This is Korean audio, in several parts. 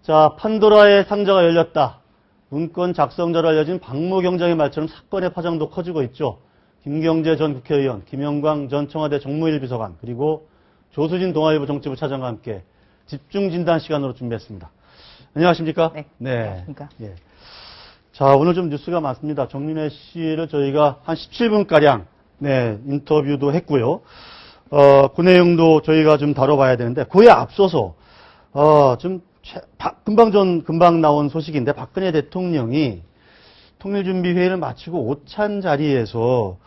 자, 판도라의 상자가 열렸다. 문건 작성자로 알려진 박모 경장의 말처럼 사건의 파장도 커지고 있죠. 김경재 전 국회의원, 김영광 전 청와대 정무일 비서관, 그리고 조수진 동아일보 정치부 차장과 함께 집중 진단 시간으로 준비했습니다. 안녕하십니까? 네. 안녕하십니까? 예. 자, 오늘 좀 뉴스가 많습니다. 정민회 씨를 저희가 한 17분가량, 인터뷰도 했고요. 그 내용도 저희가 좀 다뤄봐야 되는데, 그에 앞서서, 금방 나온 소식인데, 박근혜 대통령이 통일준비회의를 마치고 오찬 자리에서,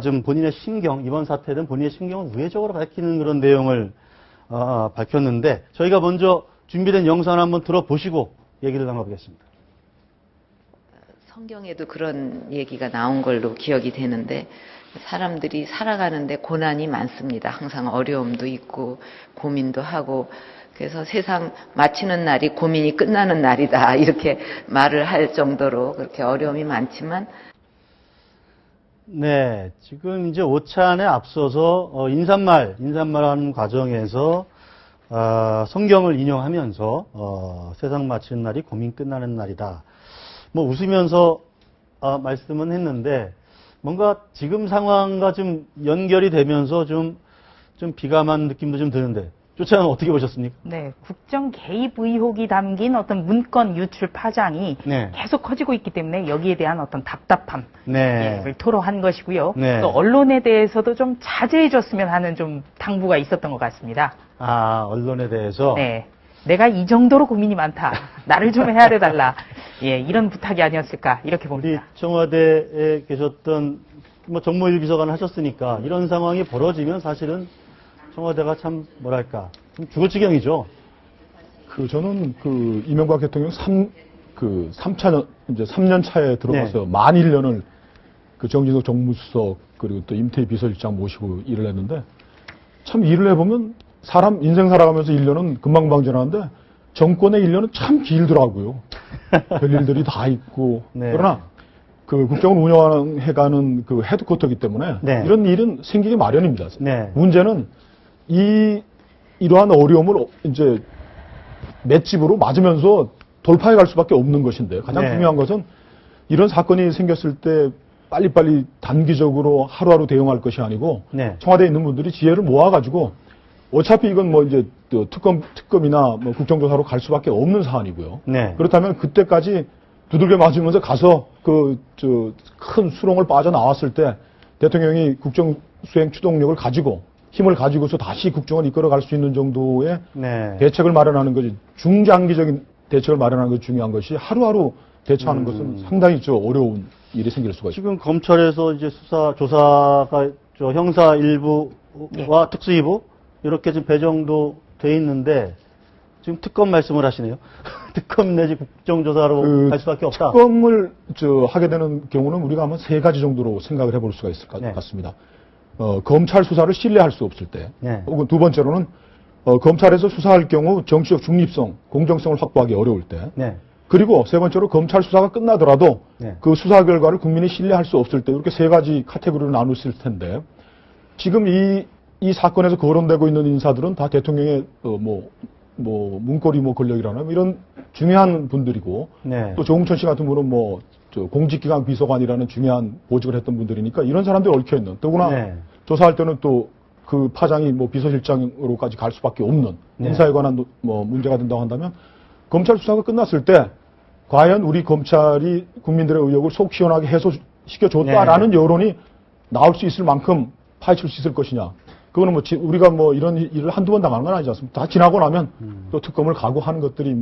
좀 본인의 신경, 이번 사태는 본인의 신경을 우회적으로 밝히는 그런 내용을, 밝혔는데, 저희가 먼저 준비된 영상을 한번 들어보시고 얘기를 나눠보겠습니다. 성경에도 그런 얘기가 나온 걸로 기억이 되는데 사람들이 살아가는데 고난이 많습니다. 항상 어려움도 있고 고민도 하고 그래서 세상 마치는 날이 고민이 끝나는 날이다 이렇게 말을 할 정도로 그렇게 어려움이 많지만 네, 지금 이제 오찬에 앞서서 인사말하는 과정에서 성경을 인용하면서 세상 마치는 날이 고민 끝나는 날이다. 뭐 웃으면서 말씀은 했는데 뭔가 지금 상황과 좀 연결이 되면서 좀 비감한 느낌도 좀 드는데 조차는 어떻게 보셨습니까? 네, 국정 개입 의혹이 담긴 어떤 문건 유출 파장이 계속 커지고 있기 때문에 여기에 대한 어떤 답답함을 토로한 것이고요. 또 언론에 대해서도 좀 자제해줬으면 하는 좀 당부가 있었던 것 같습니다. 아, 언론에 대해서? 네. 내가 이 정도로 고민이 많다. 나를 좀 헤아려달라. 예, 이런 부탁이 아니었을까 이렇게 봅니다. 우리 청와대에 계셨던 정무일 비서관 하셨으니까 이런 상황이 벌어지면 사실은 청와대가 참 좀 죽을 지경이죠. 저는 이명박 대통령 3년 차에 들어가서 만 1년을 정진석 정무수석 그리고 또 임태희 비서실장 모시고 일을 했는데 참 일을 해보면 사람 인생 살아가면서 1년은 금방 지나는데 정권의 1년은 참 길더라고요. 별일들이 다 있고 그러나 국정을 운영해가는 헤드쿼터이기 때문에 이런 일은 생기기 마련입니다. 문제는 이러한 어려움을 이제 맷집으로 맞으면서 돌파해 갈 수밖에 없는 것인데 가장 중요한 것은 이런 사건이 생겼을 때 빨리빨리 단기적으로 하루하루 대응할 것이 아니고 청와대에 있는 분들이 지혜를 모아가지고 어차피 이건 이제 특검이나 국정조사로 갈 수밖에 없는 사안이고요. 그렇다면 그때까지 두들겨 맞으면서 가서 큰 수렁을 빠져나왔을 때 대통령이 국정수행 추동력을 가지고 힘을 가지고서 다시 국정을 이끌어갈 수 있는 정도의 대책을 마련하는 것이 중장기적인 대책을 마련하는 것이 중요한 것이 하루하루 대처하는 것은 상당히 어려운 일이 생길 수가 있습니다. 지금 검찰에서 이제 조사가 형사 일부와 특수 2부 이렇게 지금 배정도 돼 있는데 지금 특검 말씀을 하시네요. 특검 내지 국정조사로 갈 수밖에 없다. 특검을 하게 되는 경우는 우리가 아마 3가지 정도로 생각을 해볼 수가 있을 것 같습니다. 검찰 수사를 신뢰할 수 없을 때, 혹은 두 번째로는 검찰에서 수사할 경우 정치적 중립성, 공정성을 확보하기 어려울 때, 그리고 세 번째로 검찰 수사가 끝나더라도 그 수사 결과를 국민이 신뢰할 수 없을 때 이렇게 3가지 카테고리로 나눌 수 있을 텐데 지금 이 사건에서 거론되고 있는 인사들은 다 대통령의 문고리 권력이라는 이런 중요한 분들이고 또 조홍천 씨 같은 분은 공직기관 비서관이라는 중요한 보직을 했던 분들이니까 이런 사람들이 얽혀있는 더구나 조사할 때는 또 그 파장이 비서실장으로까지 갈 수밖에 없는 인사에 관한 문제가 된다고 한다면 검찰 수사가 끝났을 때 과연 우리 검찰이 국민들의 의혹을 속 시원하게 해소시켜줬다라는 여론이 나올 수 있을 만큼 파헤칠 수 있을 것이냐. 그거는 우리가 이런 일을 한두 번 당하는 건 아니지 않습니까? 다 지나고 나면 또 특검을 각오하는 것들이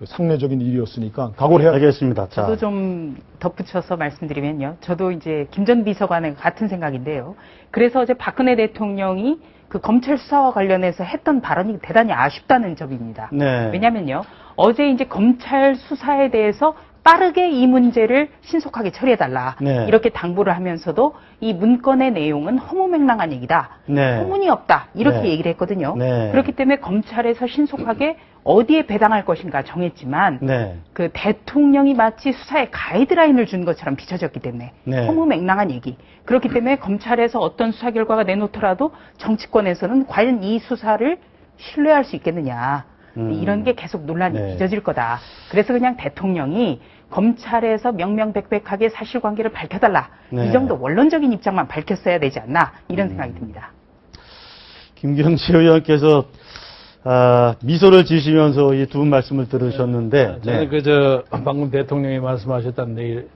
상례적인 일이었으니까 각오를 해야 알겠습니다. 저도 좀 덧붙여서 말씀드리면요. 저도 이제 김 전 비서관과 같은 생각인데요. 그래서 어제 박근혜 대통령이 검찰 수사와 관련해서 했던 발언이 대단히 아쉽다는 점입니다. 왜냐면요. 어제 이제 검찰 수사에 대해서 빠르게 이 문제를 신속하게 처리해달라. 이렇게 당부를 하면서도 이 문건의 내용은 허무맹랑한 얘기다. 소문이 없다. 이렇게 얘기를 했거든요. 그렇기 때문에 검찰에서 신속하게 어디에 배당할 것인가 정했지만 그 대통령이 마치 수사에 가이드라인을 준 것처럼 비춰졌기 때문에 허무맹랑한 얘기. 그렇기 때문에 검찰에서 어떤 수사 결과가 내놓더라도 정치권에서는 과연 이 수사를 신뢰할 수 있겠느냐. 이런 게 계속 논란이 네. 빚어질 거다. 그래서 그냥 대통령이 검찰에서 명명백백하게 사실관계를 밝혀달라. 네. 이 정도 원론적인 입장만 밝혔어야 되지 않나 이런 생각이 듭니다. 김경재 의원께서 미소를 지시면서 이 두 분 말씀을 들으셨는데, 저는 방금 대통령이 말씀하셨다는 내일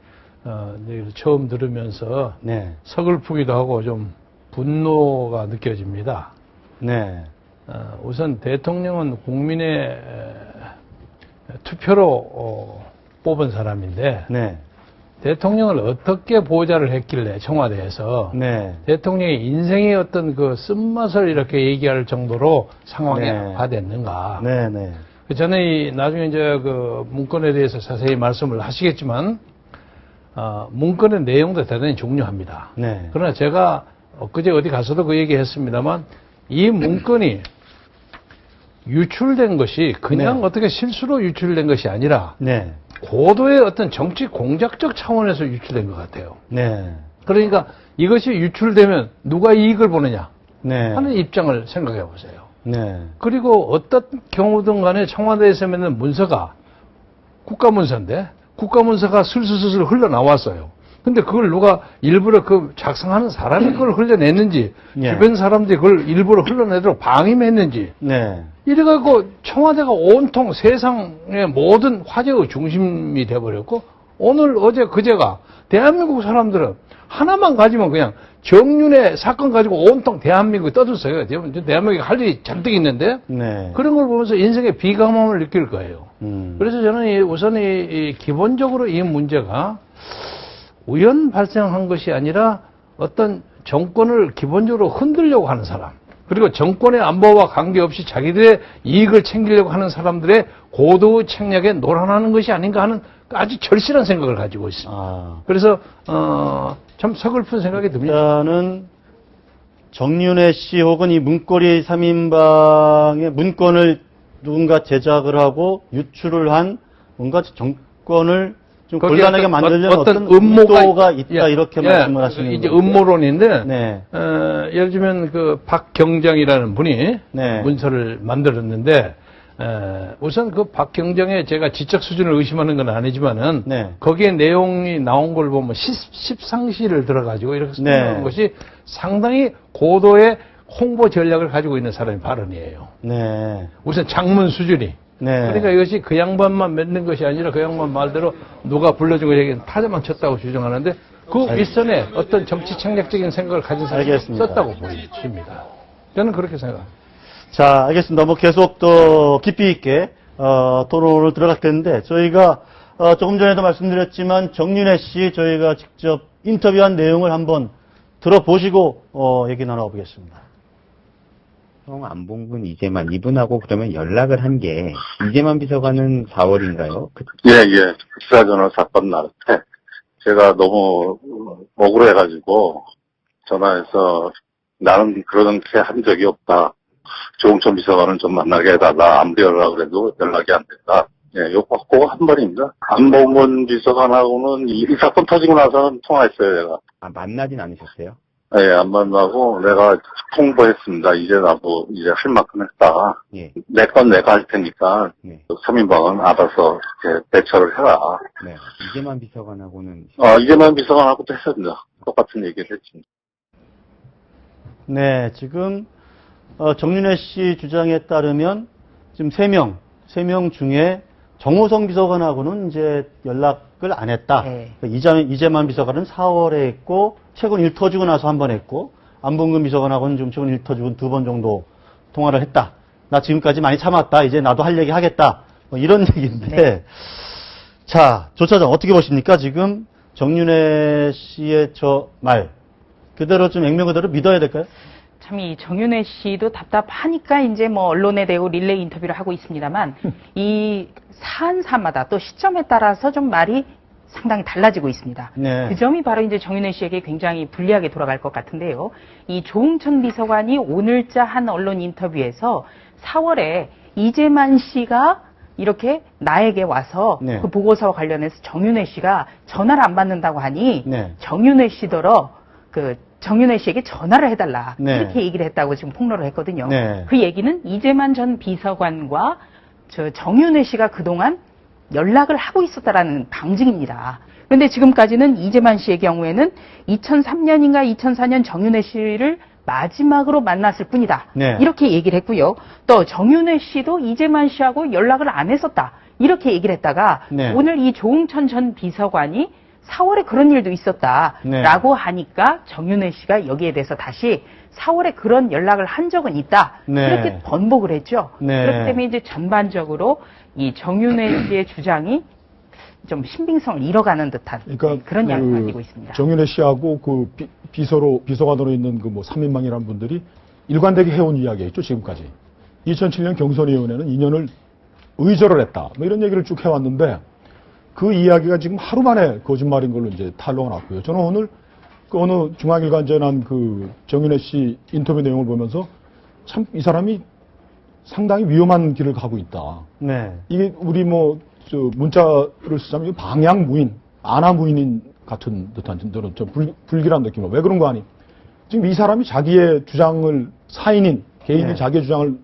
처음 들으면서 네, 서글프기도 하고 좀 분노가 느껴집니다. 네, 우선 대통령은 국민의 투표로 뽑은 사람인데 네, 대통령을 어떻게 보좌를 했길래 청와대에서 네, 대통령의 인생의 어떤 그 쓴맛을 이렇게 얘기할 정도로 상황이 네. 악화됐는가. 네, 네, 저는 나중에 이제 그 문건에 대해서 자세히 말씀을 하시겠지만, 문건의 내용도 대단히 중요합니다. 네, 그러나 제가 엊그제 어디 가서도 그 얘기 했습니다만, 이 문건이 유출된 것이 그냥 네. 어떻게 실수로 유출된 것이 아니라, 네, 고도의 어떤 정치 공작적 차원에서 유출된 것 같아요. 네, 그러니까 이것이 유출되면 누가 이익을 보느냐 네, 하는 입장을 생각해 보세요. 네, 그리고 어떤 경우든 간에 청와대에서 맺는 문서가 국가문서인데 국가문서가 슬슬슬 흘러나왔어요. 근데 그걸 누가 일부러 그 작성하는 사람이 그걸 흘려냈는지 예. 주변 사람들이 그걸 일부러 흘러내도록 방임했는지 네, 이래갖고 청와대가 온통 세상의 모든 화제의 중심이 돼버렸고 오늘 어제 그제가 대한민국 사람들은 하나만 가지면 그냥 정윤의 사건 가지고 온통 대한민국이 떠들었어요. 대한민국이 할 일이 잔뜩 있는데 네, 그런 걸 보면서 인생의 비감함을 느낄 거예요. 그래서 저는 우선 기본적으로 이 문제가 우연 발생한 것이 아니라 어떤 정권을 기본적으로 흔들려고 하는 사람, 그리고 정권의 안보와 관계없이 자기들의 이익을 챙기려고 하는 사람들의 고도의 책략에 노란하는 것이 아닌가 하는 아주 절실한 생각을 가지고 있습니다. 그래서 참 서글픈 생각이 듭니다. 일단은 정윤회 씨 혹은 이 문고리 3인방의 문건을 누군가 제작을 하고 유출을 한 뭔가 정권을 좀 곤란하게 만들려는 어떤 의도가 있다 이렇게 말씀을 하시는 이제 거죠. 음모론인데 네. 예를 들면 그 박경장이라는 분이 네. 문서를 만들었는데 우선 그 박경장의 제가 지적 수준을 의심하는 건 아니지만은 네. 거기에 내용이 나온 걸 보면 십상시를 들어가지고 이렇게 쓰는 것이 상당히 고도의 홍보 전략을 가지고 있는 사람의 발언이에요. 네. 우선 장문 수준이. 네. 그러니까 이것이 그 양반만 맺는 것이 아니라 그 양반 말대로 누가 불러준 것에게 타자만 쳤다고 주장하는데 그 윗선에 어떤 정치 책략적인 생각을 가진 사람이 썼다고 보입니다. 저는 그렇게 생각합니다. 자, 알겠습니다. 뭐 계속 더 깊이 있게 토론을 들어갈 텐데 저희가 조금 전에도 말씀드렸지만 정윤회 씨 저희가 직접 인터뷰한 내용을 한번 들어보시고 얘기 나눠보겠습니다. 안봉근, 이재만 이분하고 그러면 연락을 한 게 이재만 비서관은 4월인가요? 예. 기사전화 사건 날 때 제가 너무 억울해가지고 전화해서 나는 그렇게 한 적이 없다. 조홍천 비서관은 좀 만나게 해달라. 아무리 연락을 해도 연락이 안 된다. 예, 요거 한 번입니다. 안봉근 비서관하고는 이 사건 터지고 나서는 통화했어요, 제가. 만나진 않으셨어요? 예, 안 만나고 내가 통보했습니다. 이제 나도 이제 할 만큼 했다. 예. 내 건 내가 할 테니까 네. 3인방은 알아서 이렇게 대처를 해라. 네. 이재만 비서관하고는 이재만 비서관하고도 했습니다. 똑같은 얘기를 했습니다. 네, 지금 정윤회 씨 주장에 따르면 지금 3명 중에 정호성 비서관하고는 이제 연락을 안 했다. 네. 이재만 비서관은 4월에 했고 최근 일 터지고 나서 한 번 했고 안봉근 비서관하고는 지금 최근 일 터지고 2번 정도 통화를 했다. 나 지금까지 많이 참았다. 이제 나도 할 얘기 하겠다. 뭐 이런 얘기인데 네. 자, 조 차장 어떻게 보십니까? 지금 정윤회 씨의 저 말 그대로 좀 액면 그대로 믿어야 될까요? 참 이 정윤회 씨도 답답하니까 이제 뭐 언론에 대고 릴레이 인터뷰를 하고 있습니다만 이 사안사마다 또 시점에 따라서 좀 말이 상당히 달라지고 있습니다. 네. 그 점이 바로 이제 정윤회 씨에게 굉장히 불리하게 돌아갈 것 같은데요. 이 조홍천 비서관이 오늘자 한 언론 인터뷰에서 4월에 이재만 씨가 이렇게 나에게 와서 네. 그 보고서와 관련해서 정윤회 씨가 전화를 안 받는다고 하니 네. 정윤회 씨더러 정윤회 씨에게 전화를 해달라. 네. 이렇게 얘기를 했다고 지금 폭로를 했거든요. 네. 그 얘기는 이재만 전 비서관과 정윤회 씨가 그동안 연락을 하고 있었다라는 방증입니다. 그런데 지금까지는 이재만 씨의 경우에는 2003년인가 2004년 정윤회 씨를 마지막으로 만났을 뿐이다. 네. 이렇게 얘기를 했고요. 또 정윤회 씨도 이재만 씨하고 연락을 안 했었다. 이렇게 얘기를 했다가 네. 오늘 이 조응천 전 비서관이 4월에 그런 일도 있었다라고 하니까 정윤회 씨가 여기에 대해서 다시 4월에 그런 연락을 한 적은 있다. 네. 이렇게 번복을 했죠. 네. 그렇기 때문에 이제 전반적으로 이 정윤회 씨의 주장이 좀 신빙성을 잃어가는 듯한 그런 양상을 띠고 있습니다. 정윤회 씨하고 그 비서관으로 있는 그 뭐 3인방이라는 분들이 일관되게 해온 이야기였죠, 지금까지. 2007년 경선위원회는 2년을 의절을 했다. 뭐 이런 얘기를 쭉 해왔는데 그 이야기가 지금 하루 만에 거짓말인 걸로 이제 탄로가 났고요. 저는 오늘 그 어느 중앙일간지에 난 그 정윤회 씨 인터뷰 내용을 보면서 참 이 사람이 상당히 위험한 길을 가고 있다. 네. 이게 우리 뭐 저 문자를 쓰자면 방향무인, 안하무인인 같은 듯한 좀 불길한 느낌으로. 왜 그런 거 아니? 지금 이 사람이 자기의 주장을 개인이 네. 자기의 주장을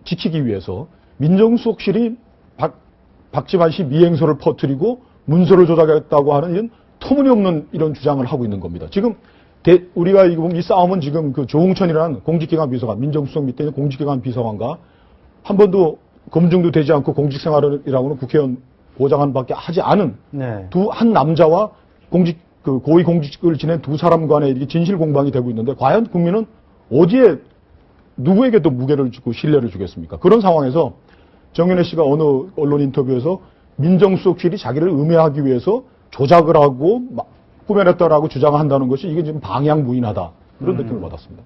지키기 위해서 민정수석실이 박지만 씨 미행서를 퍼뜨리고 문서를 조작했다고 하는 이런 터무니없는 이런 주장을 하고 있는 겁니다. 지금 우리가 이 싸움은 지금 그 조응천이라는 공직기관 비서관, 민정수석 밑에 있는 공직기관 비서관과 한 번도 검증도 되지 않고 공직생활이라고는 국회의원 보좌관밖에 하지 않은 네. 한 남자와 고위 공직을 지낸 두 사람 간의 이렇게 진실 공방이 되고 있는데 과연 국민은 어디에 누구에게 또 무게를 주고 신뢰를 주겠습니까? 그런 상황에서 정윤회 씨가 어느 언론 인터뷰에서 민정수석실이 자기를 음해하기 위해서 조작을 하고 꾸며냈다라고 주장한다는 것이 이게 지금 방향무인하다. 그런 느낌을 받았습니다.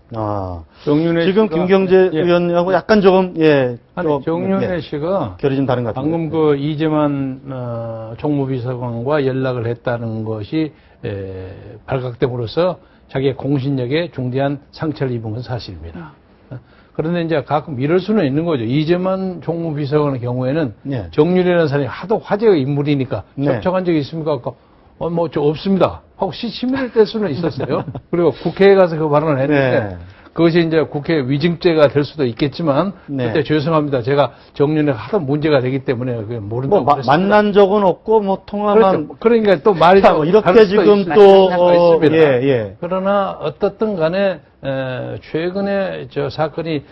정윤회 지금 김경재 의원하고 약간 조금 정윤회 씨가 결이 좀 다른 것 같아요. 방금 그 이재만 정무비서관과 연락을 했다는 것이 발각됨으로써 자기의 공신력에 중대한 상처를 입은 건 사실입니다. 그런데 이제 가끔 이럴 수는 있는 거죠. 이재만 종무비서관의 경우에는 정윤회라는 사람이 하도 화제의 인물이니까 접촉한 적이 있습니까? 저 없습니다. 하고 시치미를 뗄 수는 있었어요. 그리고 국회에 가서 그 발언을 했는데 그것이 이제 국회 위증죄가 될 수도 있겠지만 그때 죄송합니다. 제가 정윤회가 하도 문제가 되기 때문에 모른다고 그랬습니다. 만난 적은 없고 통화만 그렇죠. 그러니까 또 말이 이렇게 지금 또 그러나 어떻든 간에 최근에 저 사건이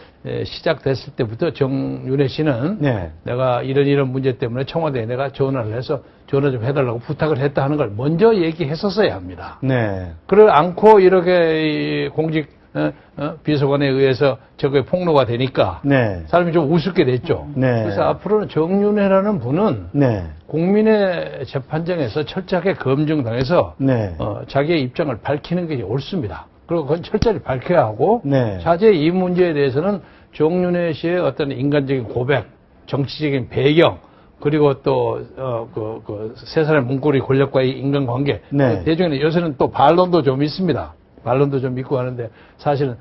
시작됐을 때부터 정윤회 씨는 내가 이런 문제 때문에 청와대에 내가 전화를 해서 전화 좀 해달라고 부탁을 했다 하는 걸 먼저 얘기했었어야 합니다. 그걸 않고 이렇게 공직 비서관에 의해서 저게 폭로가 되니까 사람이 좀 우습게 됐죠. 그래서 앞으로는 정윤회라는 분은 국민의 재판정에서 철저하게 검증당해서 자기의 입장을 밝히는 게 옳습니다. 그리고 그건 철저히 밝혀야 하고 차제 이 문제에 대해서는 정윤회 씨의 어떤 인간적인 고백, 정치적인 배경 그리고 또 세 사람의 문고리 권력과의 인간관계 대중에는 요새는 또 반론도 좀 있습니다. 반론도 좀 있고 하는데 사실은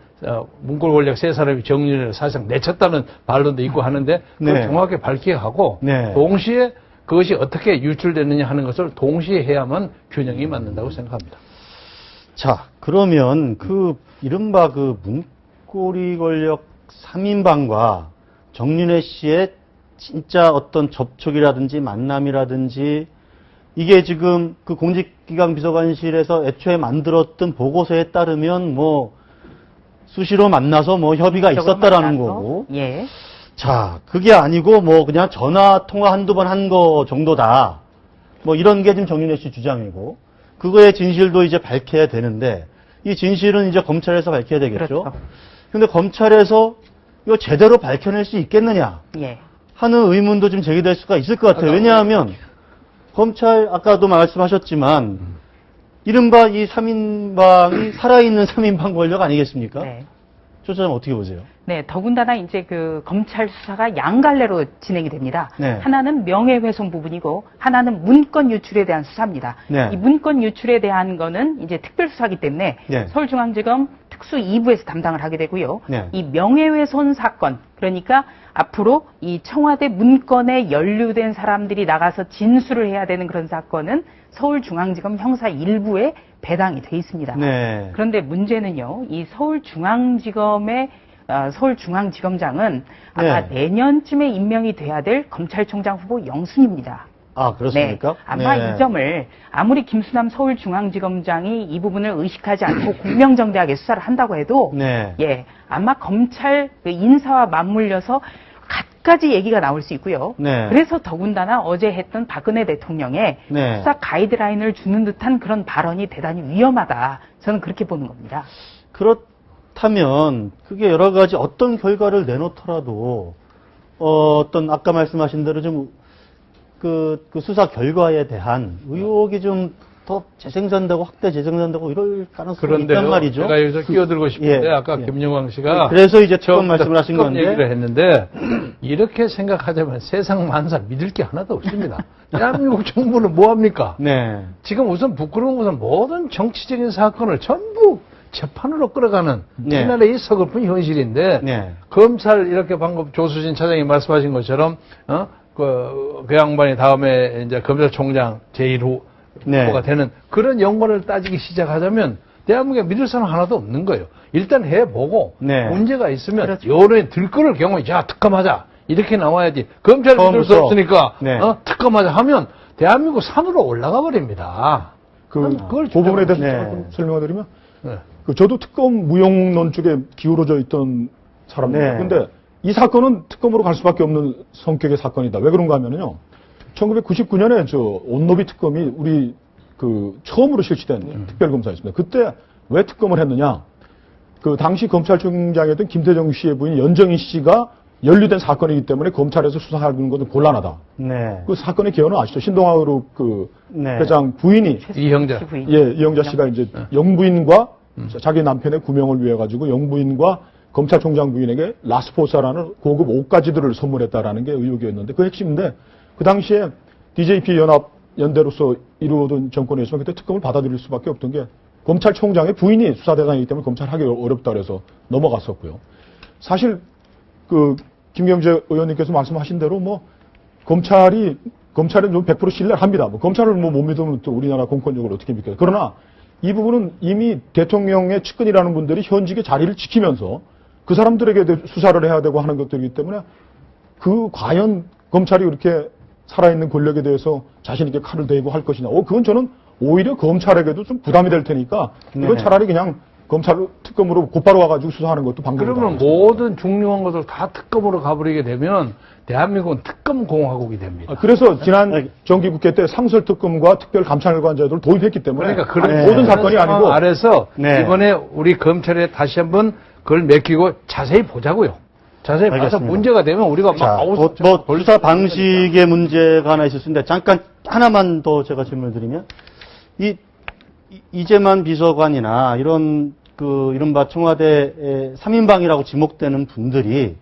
문고리 권력 세 사람이 정윤회를 사실상 내쳤다는 반론도 있고 하는데 그걸 정확하게 밝혀야 하고 동시에 그것이 어떻게 유출됐느냐 하는 것을 동시에 해야만 균형이 맞는다고 생각합니다. 자, 그러면 이른바 문고리 권력 3인방과 정윤회 씨의 진짜 어떤 접촉이라든지 만남이라든지 이게 지금 그 공직기강 비서관실에서 애초에 만들었던 보고서에 따르면 수시로 만나서 협의가 있었다라는 거고. 자, 그게 아니고 그냥 전화 통화 한두 번 한 거 정도다. 이런 게 지금 정윤회 씨 주장이고. 그거의 진실도 이제 밝혀야 되는데 이 진실은 이제 검찰에서 밝혀야 되겠죠. 그런데 검찰에서 이거 제대로 밝혀낼 수 있겠느냐 하는 의문도 좀 제기될 수가 있을 것 같아요. 왜냐하면 검찰 아까도 말씀하셨지만 이른바 이 3인방이 살아있는 3인방 권력 아니겠습니까? 조사장 어떻게 보세요? 더군다나 이제 검찰 수사가 양갈래로 진행이 됩니다. 하나는 명예훼손 부분이고 하나는 문건 유출에 대한 수사입니다. 이 문건 유출에 대한 거는 이제 특별수사기 때문에 서울중앙지검 특수 2부에서 담당을 하게 되고요. 이 명예훼손 사건, 그러니까 앞으로 이 청와대 문건에 연루된 사람들이 나가서 진술을 해야 되는 그런 사건은 서울중앙지검 형사 1부에 배당이 돼 있습니다. 그런데 문제는요, 이 서울중앙지검의 서울중앙지검장은 아마 네. 내년쯤에 임명이 돼야 될 검찰총장 후보 영순입니다. 아, 그렇습니까? 네. 아마 이 점을 아무리 김수남 서울중앙지검장이 이 부분을 의식하지 않고 공명정대하게 수사를 한다고 해도 네. 예, 아마 검찰 그 인사와 맞물려서 갖가지 얘기가 나올 수 있고요. 네. 그래서 더군다나 어제 했던 박근혜 대통령의 네. 수사 가이드라인을 주는 듯한 그런 발언이 대단히 위험하다. 저는 그렇게 보는 겁니다. 그렇다면 그게 여러 가지 어떤 결과를 내놓더라도 어떤 아까 말씀하신 대로 좀 그 수사 결과에 대한 의혹이 좀 더 재생산되고 확대 재생산되고 이럴 가능성이 있단 그런데요, 말이죠. 제가 여기서 끼어들고 싶은데 예, 아까 예. 김영광 씨가 그래서 이제 특검 처음부터 말씀을 하신 특검 건데 얘기를 했는데 이렇게 생각하자면 세상 만사 믿을 게 하나도 없습니다. 대한민국 정부는 뭐 합니까? 네. 지금 우선 부끄러운 것은 모든 정치적인 사건을 전부 재판으로 끌어가는 네. 우리나라의 서글픈 현실인데 네. 검찰 이렇게 방금 조수진 차장이 말씀하신 것처럼 그 양반이 다음에 이제 검찰총장 제1호 네. 후보가 되는 그런 영광을 따지기 시작하자면 대한민국에 믿을 사람 하나도 없는 거예요. 일단 해보고 네. 문제가 있으면 그렇죠. 여론에 들끓을 경우에 자 특검하자 이렇게 나와야지. 검찰 믿을 수 처음부터. 없으니까 네. 특검하자 하면 대한민국 산으로 올라가 버립니다. 그걸 그 부분에 대해서 네. 제가 좀 설명을 드리면 네. 저도 특검 무용론 쪽에 기울어져 있던 사람입니다. 네. 근데 이 사건은 특검으로 갈 수밖에 없는 성격의 사건이다. 왜 그런가 하면요. 1999년에 온노비 특검이 우리 처음으로 실시된 특별검사였습니다. 그때 왜 특검을 했느냐? 그 당시 검찰총장이었던 김태정 씨의 부인 연정희 씨가 연루된 사건이기 때문에 검찰에서 수사하는 것은 곤란하다. 네. 그 사건의 개요는 아시죠? 신동아그룹 네. 회장 부인이 이형자. 부인. 이영자 씨가 이제 영부인과 자기 남편의 구명을 위해 가지고 영부인과 검찰총장 부인에게 라스포사라는 고급 옷가지들을 선물했다라는 게 의혹이었는데 그 핵심인데 그 당시에 DJP 연대로서 이루어진 정권에서 그때 특검을 받아들일 수밖에 없던 게 검찰총장의 부인이 수사 대상이기 때문에 검찰하기 어렵다 그래서 넘어갔었고요. 사실 김경재 의원님께서 말씀하신 대로 검찰은 좀 100% 신뢰를 합니다. 검찰을 못 믿으면 또 우리나라 공권력을 어떻게 믿겠어요. 그러나 이 부분은 이미 대통령의 측근이라는 분들이 현직의 자리를 지키면서 그 사람들에게 수사를 해야 되고 하는 것들이기 때문에 과연 검찰이 그렇게 살아있는 권력에 대해서 자신있게 칼을 대고 할 것이냐. 그건 저는 오히려 검찰에게도 좀 부담이 될 테니까 이걸 네. 차라리 그냥 검찰 특검으로 곧바로 와가지고 수사하는 것도 방법이다. 그러면 모든 중요한 것을 다 특검으로 가버리게 되면 대한민국은 특검 공화국이 됩니다. 그래서 지난 정기국회 때 상설특검과 특별감찰관제도를 도입했기 때문에 그러니까 그런 네. 모든 사건이 상황 아니고 아래서 네. 이번에 우리 검찰에 다시 한번 그걸 맡기고 자세히 보자고요. 자세히 봐서 알겠습니다. 문제가 되면 우리가 막 자, 수사 방식의 문제가 하나 있을 수 있는데 잠깐 하나만 더 제가 질문을 드리면 이재만 비서관이나 이른바 청와대 3인방이라고 지목되는 분들이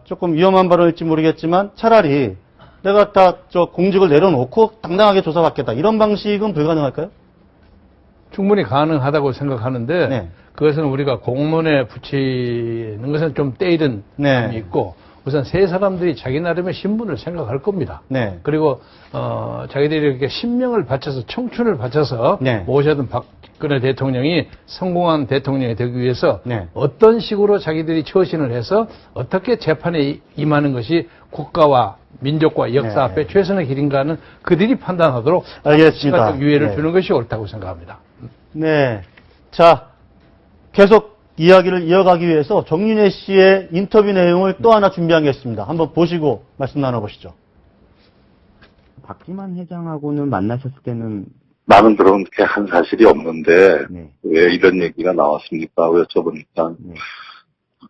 조금 위험한 발언일지 모르겠지만 차라리 내가 다 공직을 내려놓고 당당하게 조사받겠다 이런 방식은 불가능할까요? 충분히 가능하다고 생각하는데 네. 그것은 우리가 공문에 붙이는 것은 좀 때이른 네. 감이 있고 우선 세 사람들이 자기 나름의 신분을 생각할 겁니다. 네. 그리고 자기들이 이렇게 신명을 바쳐서 청춘을 바쳐서 네. 모셔둔 박근혜 대통령이 성공한 대통령이 되기 위해서 네. 어떤 식으로 자기들이 처신을 해서 어떻게 재판에 임하는 것이 국가와 민족과 역사 네. 앞에 최선의 길인가는 그들이 판단하도록 알겠습니다. 시간적 유예를 네. 주는 것이 옳다고 생각합니다. 네. 자, 계속 이야기를 이어가기 위해서 정윤혜 씨의 인터뷰 내용을 또 하나 준비하겠습니다. 한번 보시고 말씀 나눠보시죠. 박지만 회장하고는 만나셨을 때는 나는 그렇게 한 사실이 없는데 네. 왜 이런 얘기가 나왔습니까? 여쭤보니까 네.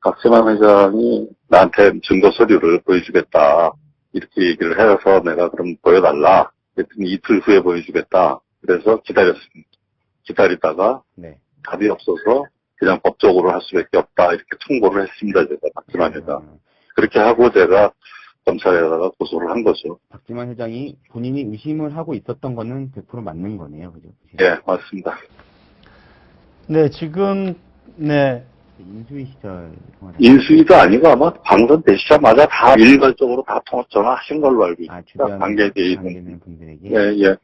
박지만 회장이 나한테 증거 서류를 보여주겠다 이렇게 얘기를 해서 내가 그럼 보여달라 그랬더니 이틀 후에 보여주겠다 그래서 기다렸습니다. 기다리다가 네. 답이 없어서 그냥 법적으로 할 수밖에 없다 이렇게 통보를 했습니다. 제가 박지만 회장 그렇게 하고 제가 검찰에다가 고소를 한 거죠. 박지만 회장이 본인이 의심을 하고 있었던 거는 100% 맞는 거네요. 그죠? 예, 맞습니다. 네, 지금, 네, 인수위 시절 통화. 인수위도 아니고 아마 당선되시자마자 다 일괄적으로 다 전화하신 걸로 알고 있습니다. 주변 관계되어 있는 분들에게. 예, 예.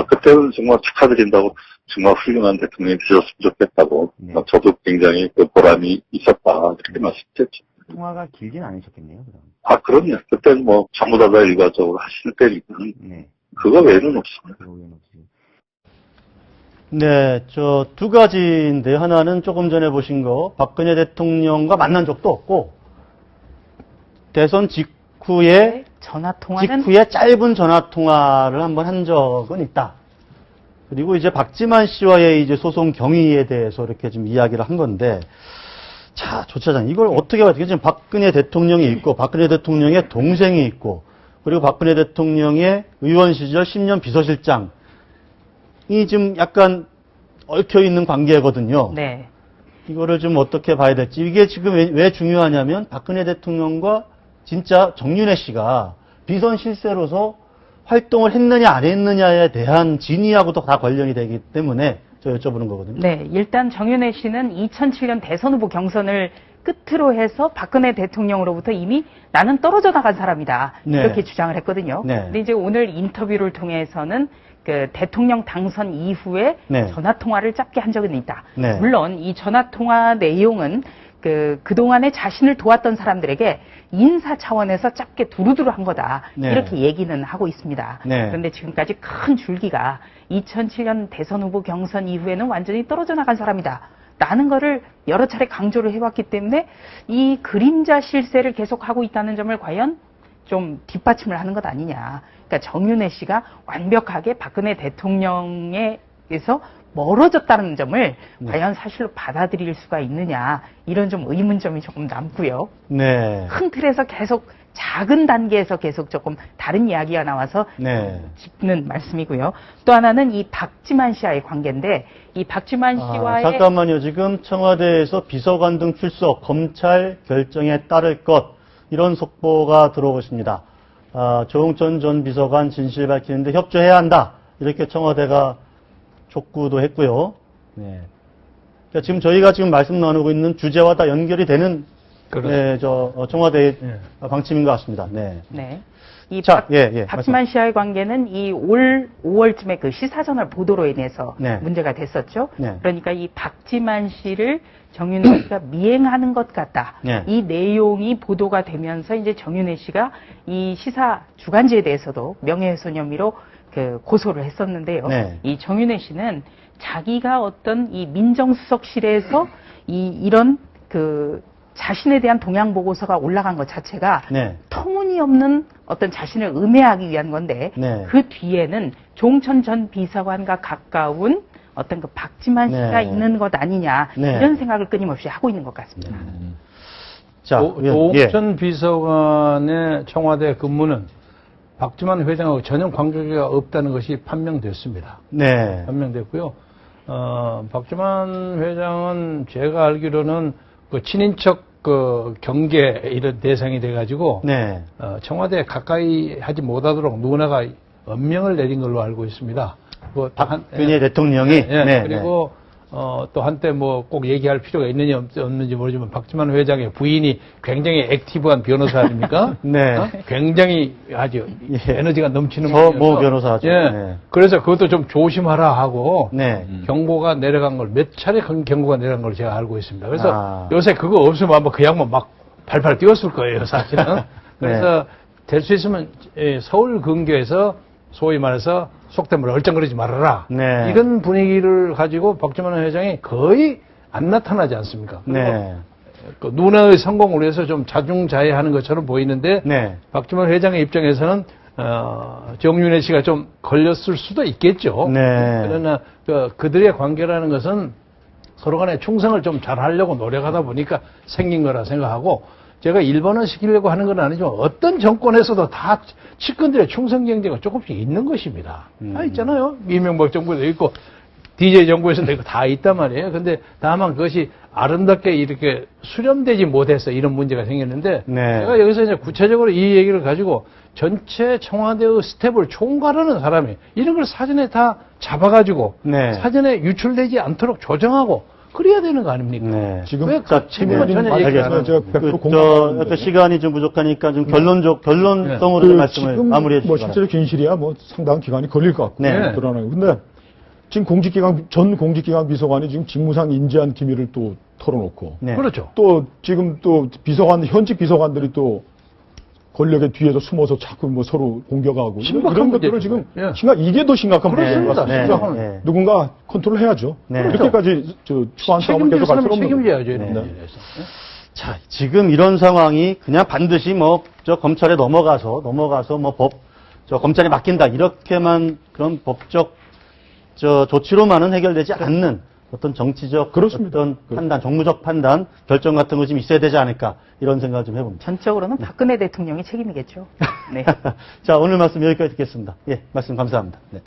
그때는 정말 축하드린다고 정말 훌륭한 대통령이 되셨으면 좋겠다고 네. 저도 굉장히 그 보람이 있었다 그렇게 말씀드렸죠. 통화가 길진 않으셨겠네요, 그럼. 그럼요. 그때는 뭐 전부 다 일괄적으로 하실 때니까 네. 그거 외에는 없습니다. 그거 외에는 없으시고. 네, 저 두 가지인데요. 하나는 조금 전에 보신 거, 박근혜 대통령과 만난 적도 없고, 대선 직후에 짧은 전화 통화를 한번 한 적은 있다. 그리고 이제 박지만 씨와의 이제 소송 경위에 대해서 이렇게 좀 이야기를 한 건데, 자, 조 차장, 이걸 어떻게 봐야 되겠지? 지금 박근혜 대통령이 있고, 박근혜 대통령의 동생이 있고, 그리고 박근혜 대통령의 의원 시절 10년 비서실장, 이 지금 약간 얽혀 있는 관계거든요. 네. 이거를 좀 어떻게 봐야 될지. 이게 지금 왜 중요하냐면 박근혜 대통령과 진짜 정윤회 씨가 비선 실세로서 활동을 했느냐 안 했느냐에 대한 진위하고도 다 관련이 되기 때문에 저 여쭤보는 거거든요. 네. 일단 정윤회 씨는 2007년 대선 후보 경선을 끝으로 해서 박근혜 대통령으로부터 이미 나는 떨어져 나간 사람이다. 네. 이렇게 주장을 했거든요. 네. 근데 이제 오늘 인터뷰를 통해서는 그 대통령 당선 이후에 네. 전화 통화를 짧게 한 적은 있다. 네. 물론 이 전화 통화 내용은 그동안에 자신을 도왔던 사람들에게 인사 차원에서 짧게 두루두루 한 거다. 네. 이렇게 얘기는 하고 있습니다. 네. 그런데 지금까지 큰 줄기가 2007년 대선 후보 경선 이후에는 완전히 떨어져 나간 사람이다. 라는 거를 여러 차례 강조를 해왔기 때문에 이 그림자 실세를 계속하고 있다는 점을 과연 좀 뒷받침을 하는 것 아니냐. 그러니까 정윤회 씨가 완벽하게 박근혜 대통령에서 멀어졌다는 점을 과연 사실로 받아들일 수가 있느냐. 이런 좀 의문점이 조금 남고요. 네. 큰 틀에서 계속 작은 단계에서 계속 조금 다른 이야기가 나와서 네. 짚는 말씀이고요. 또 하나는 이 박지만 씨와의 관계인데 이 박지만 씨와의 잠깐만요. 지금 청와대에서 비서관 등 출석, 검찰 결정에 따를 것 이런 속보가 들어오고 있습니다. 조홍천 전 비서관 진실 밝히는데 협조해야 한다. 이렇게 청와대가 촉구도 했고요. 네. 그러니까 지금 저희가 지금 말씀 나누고 있는 주제와 다 연결이 되는 네, 청와대의 방침인 것 같습니다. 네. 네. 이 자, 박지만 씨와의 관계는 이 올 5월쯤에 그 시사저널 보도로 인해서 네. 문제가 됐었죠. 네. 그러니까 이 박지만 씨를 정윤회 씨가 미행하는 것 같다. 네. 이 내용이 보도가 되면서 이제 정윤회 씨가 이 시사 주간지에 대해서도 명예훼손 혐의로 고소를 했었는데요. 네. 이 정윤회 씨는 자기가 어떤 이 민정수석실에서 이런 자신에 대한 동향 보고서가 올라간 것 자체가 네. 터무니없는 어떤 자신을 음해하기 위한 건데 네. 그 뒤에는 조홍천 전 비서관과 가까운 어떤 그 박지만 씨가 네. 있는 것 아니냐 네. 이런 생각을 끊임없이 하고 있는 것 같습니다. 자, 조홍천 비서관의 청와대 근무는 박지만 회장하고 전혀 관계가 없다는 것이 판명됐습니다. 네. 판명됐고요. 박지만 회장은 제가 알기로는 그 친인척 경계 이런 대상이 돼가지고 네. 청와대에 가까이 하지 못하도록 누구나가 엄명을 내린 걸로 알고 있습니다. 박근혜 대통령이 네. 그리고 또 한때 뭐 꼭 얘기할 필요가 있느냐 없는지 모르지만 박지만 회장의 부인이 굉장히 액티브한 변호사 아닙니까? 네. 굉장히 아주 에너지가 넘치는 모 변호사죠. 예. 네. 그래서 그것도 좀 조심하라 하고 네. 경고가 내려간 걸 몇 차례 경고가 내려간 걸 제가 알고 있습니다. 그래서 요새 그거 없으면 아마 그 양반 막 발발 뛰었을 거예요, 사실은. 그래서 될 수 있으면 서울 근교에서 소위 말해서 속된 말 얼쩡거리지 말아라. 네. 이런 분위기를 가지고 박지만 회장이 거의 안 나타나지 않습니까? 네. 그 누나의 성공을 위해서 좀 자중자애하는 것처럼 보이는데 네. 박지만 회장의 입장에서는 정윤회 씨가 좀 걸렸을 수도 있겠죠. 네. 그러나 그들의 관계라는 것은 서로 간에 충성을 좀 잘하려고 노력하다 보니까 생긴 거라 생각하고 제가 일본어 시키려고 하는 건 아니지만 어떤 정권에서도 다 측근들의 충성 경쟁은 조금씩 있는 것입니다. 다 있잖아요. 이명박 정부에도 있고 DJ 정부에서도 있고 다 있단 말이에요. 근데 다만 그것이 아름답게 이렇게 수렴되지 못해서 이런 문제가 생겼는데 네. 제가 여기서 이제 구체적으로 이 얘기를 가지고 전체 청와대의 스텝을 총괄하는 사람이 이런 걸 사전에 다 잡아가지고 네. 사전에 유출되지 않도록 조정하고 그래야 되는 거 아닙니까? 네. 지금 왜 자, 책임을 전혀 얘기 안 알겠습니다. 하고. 제가 100% 그, 공감하는데. 시간이 좀 부족하니까 좀 결론성으로 그 좀 말씀을 지금 마무리해 주시기 뭐 바랍니다. 실제로 긴실이야 뭐 상당한 기간이 걸릴 것 같고 네. 드러나요. 근데 지금 전 공직기강 비서관이 지금 직무상 인지한 기밀을 또 털어놓고 네. 그렇죠. 또 지금 또 현직 비서관들이 또 권력의 뒤에서 숨어서 자꾸 뭐 서로 공격하고 심각한 이런 것들을 문제죠. 지금 예. 이게 더 심각한 문제인 것 그렇습니다. 같습니다. 네. 네. 누군가 컨트롤 해야죠. 네. 이렇게까지 추한 싸움을 책임질 계속 할 사람이 수는 없는 책임져야죠. 거죠. 이런 네. 문제에서. 자, 지금 이런 상황이 그냥 반드시 검찰에 넘어가서 검찰에 맡긴다. 이렇게만 그런 법적, 조치로만은 해결되지 않는 어떤 정치적, 그렇습니다. 어떤 판단, 정무적 판단, 결정 같은 거 좀 있어야 되지 않을까. 이런 생각을 좀 해봅니다. 전적으로는 박근혜 대통령이 책임이겠죠. 네. 자, 오늘 말씀 여기까지 듣겠습니다. 예, 말씀 감사합니다. 네.